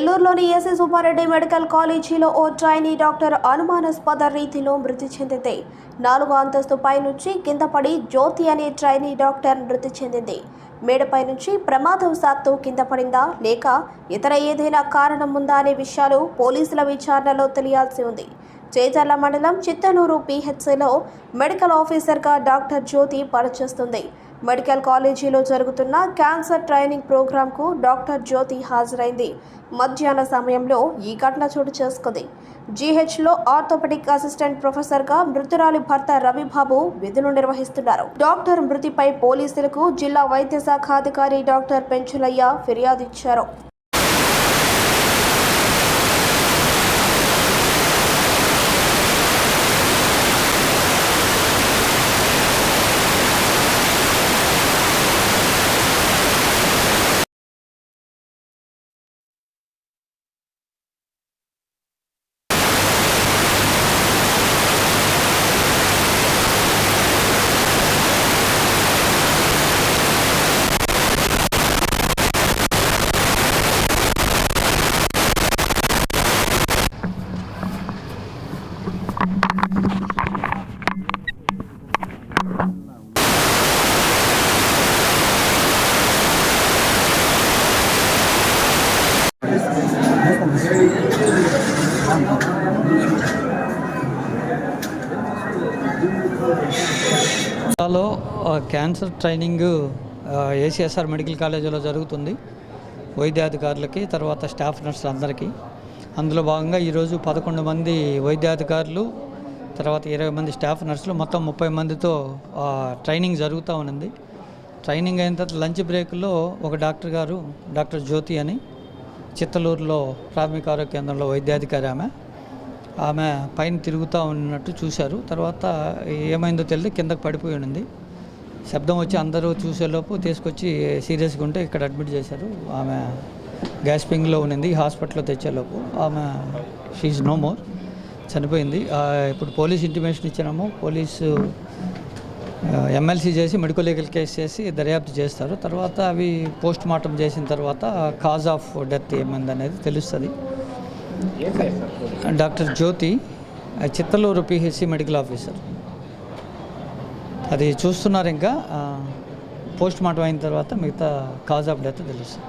నెల్లూరులోని SS Subbareddy medical కాలేజీలో ఓ trainee doctor అనుమానాస్పద రీతిలో మృతి చెందింది. 4వ అంతస్తు పైనుంచి కింద పడి జ్యోతి అనే ట్రైనీ డాక్టర్ మృతి చెందింది. మేడపై నుంచి ప్రమాదవశాత్తు కింద పడిందా లేక ఇతర ఏదైనా కారణం ఉందా అనే విషయాలు పోలీసుల విచారణలో తెలియాల్సి ఉంది. చేజర్ల మండలం చిత్తలూరు పిహెచ్సిలో మెడికల్ ఆఫీసర్గా డాక్టర్ జ్యోతి పనిచేస్తుంది. మెడికల్ కాలేజీలో జరుగుతున్న క్యాన్సర్ ట్రైనింగ్ ప్రోగ్రాంకు డాక్టర్ జ్యోతి హాజరైంది. మధ్యాహ్న సమయంలో ఈ ఘటన చోటు చేసుకుంది. జీహెచ్లో ఆర్థోపెడిక్ అసిస్టెంట్ ప్రొఫెసర్గా మృతురాలి భర్త రవిబాబు విధులు నిర్వహిస్తున్నారు. డాక్టర్ మృతిపై పోలీసులకు జిల్లా వైద్య శాఖ అధికారి డాక్టర్ పెంచులయ్య ఫిర్యాదు ఇచ్చారు. జిల్లాలో క్యాన్సర్ ట్రైనింగ్ ఏసీఎస్ఆర్ మెడికల్ కాలేజీలో జరుగుతుంది. వైద్యాధికారులకి, తర్వాత స్టాఫ్ నర్సులందరికీ. అందులో భాగంగా ఈరోజు 11 మంది వైద్యాధికారులు, తర్వాత 20 మంది స్టాఫ్ నర్సులు, మొత్తం 30 మందితో ట్రైనింగ్ జరుగుతూ ఉన్నది. ట్రైనింగ్ అయిన తర్వాత లంచ్ బ్రేక్లో ఒక డాక్టర్ గారు, డాక్టర్ జ్యోతి అని, చిత్తలూరులో ప్రాథమిక ఆరోగ్య కేంద్రంలో వైద్యాధికారి ఆమె పైన తిరుగుతూ ఉన్నట్టు చూశారు. తర్వాత ఏమైందో తెలియదు, కిందకు పడిపోయి ఉంది. శబ్దం వచ్చి అందరూ చూసేలోపు తీసుకొచ్చి సీరియస్గా ఉంటే ఇక్కడ అడ్మిట్ చేశారు. ఆమె గ్యాస్పింగ్లో ఉన్నింది. హాస్పిటల్లో తెచ్చేలోపు ఆమె షీఈ్ నో మోర్, చనిపోయింది. ఇప్పుడు పోలీస్ ఇంటిమేషన్ ఇచ్చినాము. పోలీసు ఎమ్మెల్సీ చేసి మెడికల్ లీగల్ కేసు చేసి దర్యాప్తు చేస్తారు. తర్వాత అవి పోస్ట్ మార్టం చేసిన తర్వాత కాజ్ ఆఫ్ డెత్ ఏమైందనేది తెలుస్తుంది. డాక్టర్ జ్యోతి, చిత్తలూరు పిహెచ్సి మెడికల్ ఆఫీసర్. అది చూస్తున్నారు. ఇంకా పోస్ట్ మార్టం అయిన తర్వాత మిగతా కాజ్ ఆఫ్ డెత్ తెలుస్తుంది.